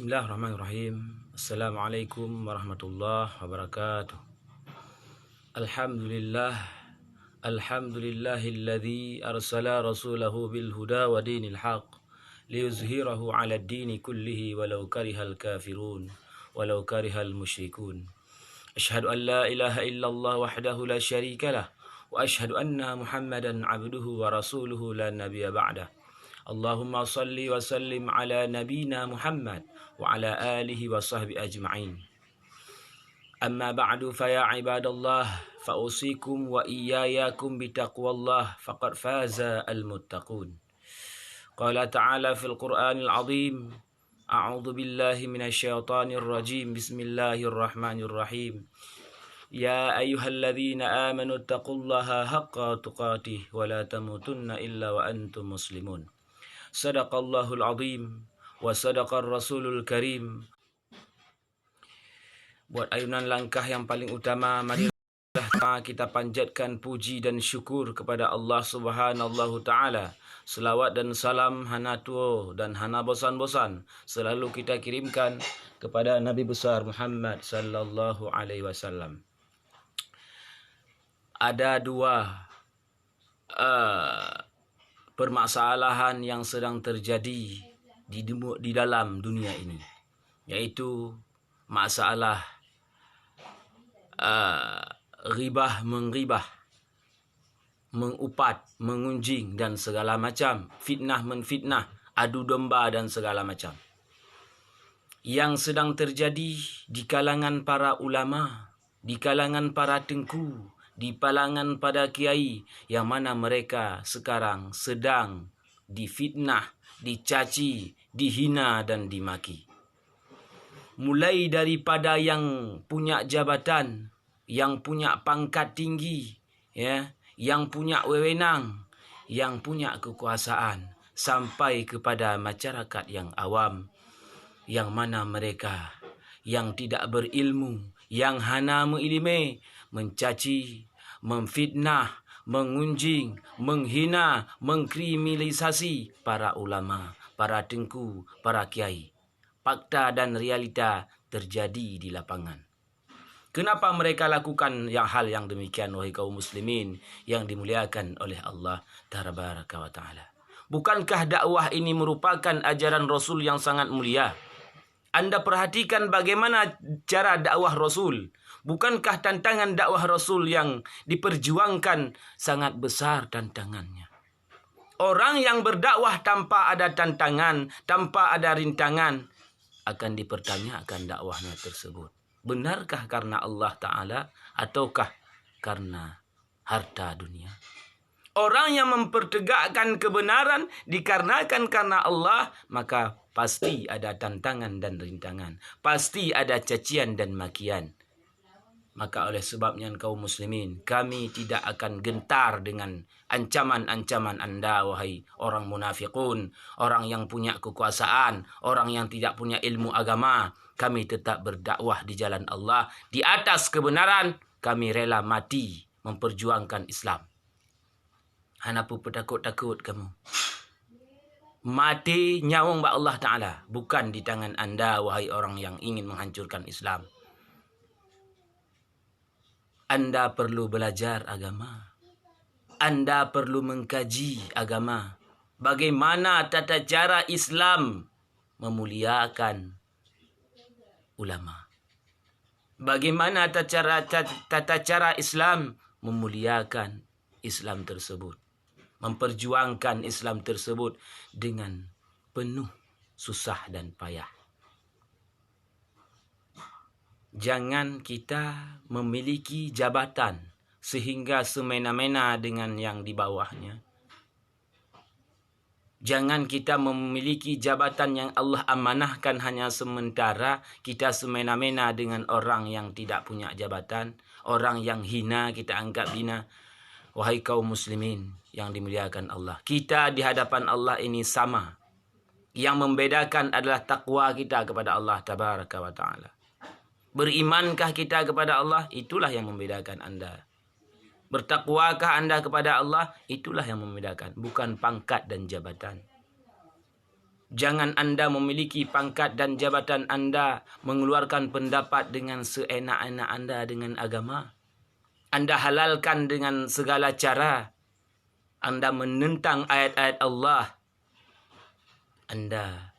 Bismillahirrahmanirrahim. Assalamualaikum warahmatullahi wabarakatuh. Alhamdulillah. Alhamdulillahilladzi arsala rasulahu bil huda wa dinil haq liyuzhirahu 'ala ad-dini kullihi walau karihal kafirun walau karihal musyrikun. Asyhadu an la ilaha illallah wahdahu la syarika lah wa asyhadu anna Muhammadan 'abduhu wa rasuluhu la nabiyya ba'dah. Allahumma salli wa sallim ala nabina Muhammad wa ala alihi wa sahbihi ajma'in. Amma ba'du fa ya ibadallah fa usikum wa iyyakum bi taqwallah faqad faza al-muttaqun. Qala ta'ala fil Qur'anil 'azim. A'udzu billahi minasy syaithanir rajim. Bismillahirrahmanirrahim. Ya ayyuhalladzina amanu taqullaha haqqa tuqatih wa la tamutunna illa wa antum muslimun. Sadaqallahul azim wa sadaqar rasulul karim. Buat ayunan langkah yang paling utama, marilah kita panjatkan puji dan syukur kepada Allah Subhanahu Ta'ala. Selawat dan salam hana tuo dan hana bosan-bosan selalu kita kirimkan kepada Nabi besar Muhammad sallallahu alaihi wasallam. Ada dua permasalahan yang sedang terjadi di dalam dunia ini, yaitu masalah ribah, mengribah, mengupat, mengunjing dan segala macam, fitnah menfitnah, adu domba dan segala macam yang sedang terjadi di kalangan para ulama, di kalangan para tengku, di kalangan pada kiai, yang mana mereka sekarang sedang difitnah, dicaci, dihina dan dimaki. Mulai daripada yang punya jabatan, yang punya pangkat tinggi, ya, yang punya wewenang, yang punya kekuasaan, sampai kepada masyarakat yang awam, yang mana mereka yang tidak berilmu, yang hana mengilimi, mencaci, memfitnah, mengunjing, menghina, mengkriminalisasi para ulama, para tengku, para kiai. Fakta dan realita terjadi di lapangan. Kenapa mereka lakukan hal yang demikian, wahai kaum muslimin yang dimuliakan oleh Allah Tabaraka wa Ta'ala? Bukankah dakwah ini merupakan ajaran Rasul yang sangat mulia? Anda perhatikan bagaimana cara dakwah Rasul. Bukankah tantangan dakwah Rasul yang diperjuangkan sangat besar tantangannya? Orang yang berdakwah tanpa ada tantangan, tanpa ada rintangan, akan dipertanyakan dakwahnya tersebut. Benarkah karena Allah Ta'ala ataukah karena harta dunia? Orang yang mempertegakkan kebenaran dikarenakan karena Allah, maka pasti ada tantangan dan rintangan. Pasti ada cacian dan makian. Maka oleh sebabnya kaum muslimin, kami tidak akan gentar dengan ancaman-ancaman Anda, wahai orang munafikun, orang yang punya kekuasaan, orang yang tidak punya ilmu agama. Kami tetap berdakwah di jalan Allah, di atas kebenaran. Kami rela mati memperjuangkan Islam. Hanapu petakut-takut kamu. Mati nyawang ba Allah Ta'ala, bukan di tangan Anda, wahai orang yang ingin menghancurkan Islam. Anda perlu belajar agama. Anda perlu mengkaji agama. Bagaimana tata cara Islam memuliakan ulama. Bagaimana tata cara Islam memuliakan Islam tersebut. Memperjuangkan Islam tersebut dengan penuh susah dan payah. Jangan kita memiliki jabatan sehingga semena-mena dengan yang di bawahnya. Jangan kita memiliki jabatan yang Allah amanahkan hanya sementara, kita semena-mena dengan orang yang tidak punya jabatan, orang yang hina kita anggap hina. Wahai kaum muslimin yang dimuliakan Allah, kita di hadapan Allah ini sama. Yang membedakan adalah takwa kita kepada Allah Tabaraka wa Ta'ala. Berimankah kita kepada Allah? Itulah yang membedakan Anda. Bertakwakah Anda kepada Allah? Itulah yang membedakan, bukan pangkat dan jabatan. Jangan Anda memiliki pangkat dan jabatan Anda mengeluarkan pendapat dengan seenak-enak Anda dengan agama. Anda halalkan dengan segala cara. Anda menentang ayat-ayat Allah. Anda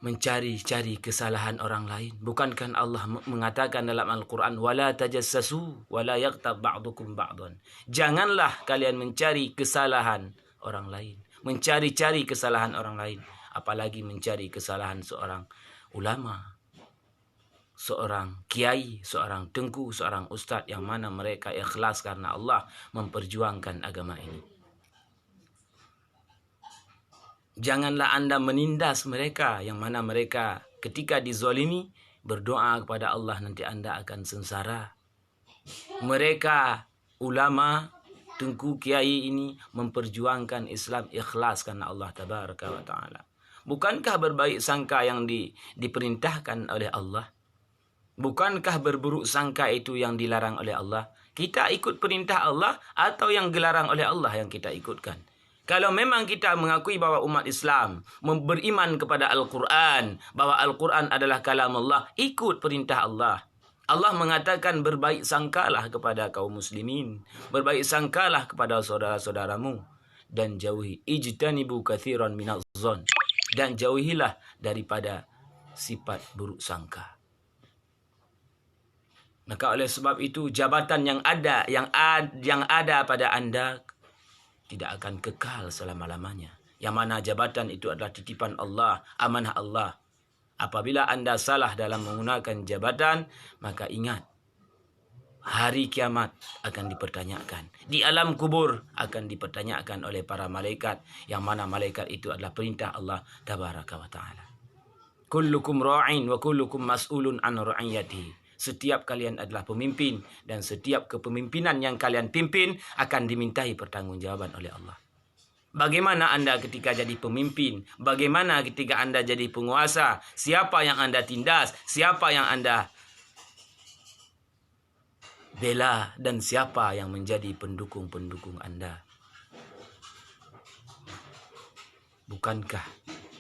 mencari-cari kesalahan orang lain. Bukankah Allah mengatakan dalam Al-Quran, "Wala tajassasu wala yaghtab ba'dukum ba'dan." Janganlah kalian mencari kesalahan orang lain, mencari-cari kesalahan orang lain, apalagi mencari kesalahan seorang ulama, seorang kiai, seorang tengku, seorang ustaz yang mana mereka ikhlas karena Allah memperjuangkan agama ini. Janganlah Anda menindas mereka yang mana mereka ketika dizalimi berdoa kepada Allah nanti Anda akan sengsara. Mereka ulama, tengku, kiai ini memperjuangkan Islam ikhlas karena Allah tabaraka wa taala. Bukankah berbaik sangka yang diperintahkan oleh Allah? Bukankah berburuk sangka itu yang dilarang oleh Allah? Kita ikut perintah Allah atau yang dilarang oleh Allah yang kita ikutkan? Kalau memang kita mengakui bahwa umat Islam beriman kepada Al-Quran, bahwa Al-Quran adalah kalam Allah, ikut perintah Allah. Allah mengatakan berbaik sangkalah kepada kaum muslimin, berbaik sangkalah kepada saudara-saudaramu, dan jauhi ijtanibu katsiran minaz zon, dan jauhilah daripada sifat buruk sangka. Maka oleh sebab itu jabatan yang ada pada Anda tidak akan kekal selama-lamanya. Yang mana jabatan itu adalah titipan Allah, amanah Allah. Apabila Anda salah dalam menggunakan jabatan, maka ingat, hari kiamat akan dipertanyakan. Di alam kubur akan dipertanyakan oleh para malaikat, yang mana malaikat itu adalah perintah Allah tabaraka wa ta'ala. Kullukum ra'in wa kullukum mas'ulun an ra'iyatihi. Setiap kalian adalah pemimpin dan setiap kepemimpinan yang kalian pimpin akan dimintai pertanggungjawaban oleh Allah. Bagaimana Anda ketika jadi pemimpin? Bagaimana ketika Anda jadi penguasa? Siapa yang Anda tindas? Siapa yang Anda bela? Dan siapa yang menjadi pendukung-pendukung Anda? Bukankah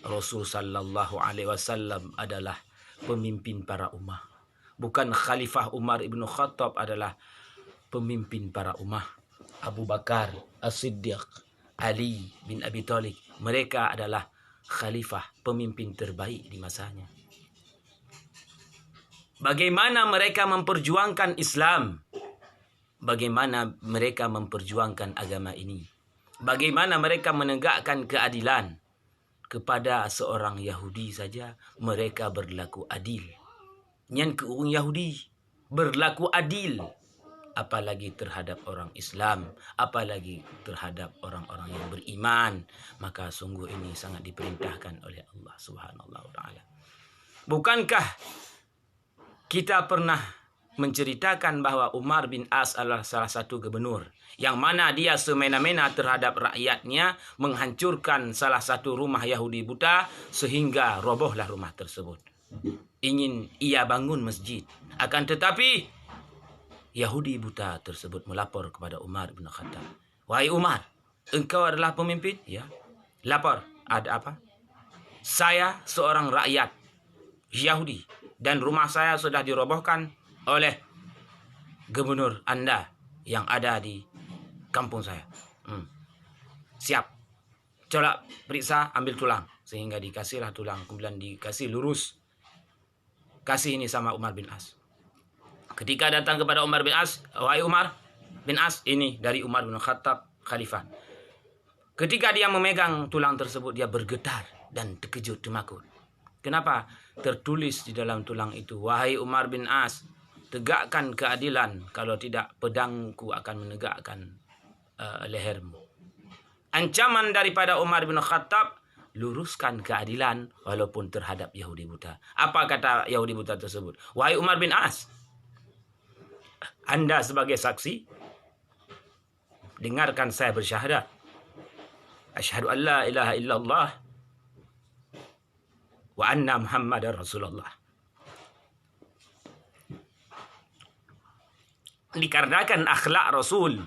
Rasul sallallahu alaihi wasallam adalah pemimpin para ummah? Bukan Khalifah Umar ibn Khattab adalah pemimpin para ummah? Abu Bakar As-Siddiq, Ali bin Abi Thalib, mereka adalah khalifah, pemimpin terbaik di masanya. Bagaimana mereka memperjuangkan Islam? Bagaimana mereka memperjuangkan agama ini? Bagaimana mereka menegakkan keadilan? Kepada seorang Yahudi saja mereka berlaku adil. Yang ke orang Yahudi berlaku adil, apalagi terhadap orang Islam, apalagi terhadap orang-orang yang beriman. Maka sungguh ini sangat diperintahkan oleh Allah Subhanahu wa taala. Bukankah kita pernah menceritakan bahwa Umar bin As adalah salah satu gubernur yang mana dia semena-mena terhadap rakyatnya, menghancurkan salah satu rumah Yahudi buta sehingga robohlah rumah tersebut. Ingin ia bangun masjid, akan tetapi Yahudi buta tersebut melapor kepada Umar bin Khattab. "Wahai Umar, engkau adalah pemimpin?" "Ya." "Lapor, ada apa?" "Saya seorang rakyat Yahudi dan rumah saya sudah dirobohkan oleh gubernur Anda yang ada di kampung saya." "Siap. Coba periksa, ambil tulang." Sehingga dikasihlah tulang, kemudian dikasih lurus. Kasih ini sama Umar bin As. Ketika datang kepada Umar bin As, "Wahai Umar bin As, ini dari Umar bin Khattab, khalifah." Ketika dia memegang tulang tersebut, dia bergetar dan terkejut, termakut. Kenapa? Tertulis di dalam tulang itu, "Wahai Umar bin As, tegakkan keadilan, kalau tidak pedangku akan menegakkan lehermu." Ancaman daripada Umar bin Khattab, luruskan keadilan walaupun terhadap Yahudi buta. Apa kata Yahudi buta tersebut? "Wahai Umar bin As, Anda sebagai saksi, dengarkan saya bersyahadat. Asyhadu an la ilaha illallah wa anna Muhammadar Rasulullah." Dikarenakan akhlak Rasul,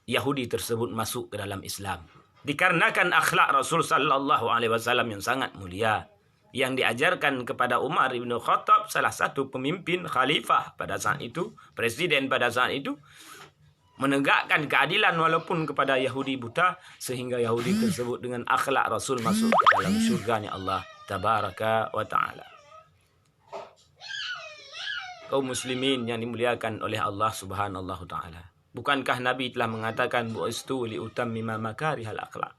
Yahudi tersebut masuk ke dalam Islam. Dikarenakan akhlak Rasul sallallahu alaihi wasallam yang sangat mulia yang diajarkan kepada Umar bin Khattab, salah satu pemimpin khalifah pada saat itu, presiden pada saat itu, menegakkan keadilan walaupun kepada Yahudi buta, sehingga Yahudi tersebut dengan akhlak Rasul masuk ke dalam syurganya Allah tabaraka wa ta'ala. Kaum muslimin yang dimuliakan oleh Allah subhanahu wa ta'ala, bukankah Nabi telah mengatakan bu'istu li utammima makarihal akhlaq?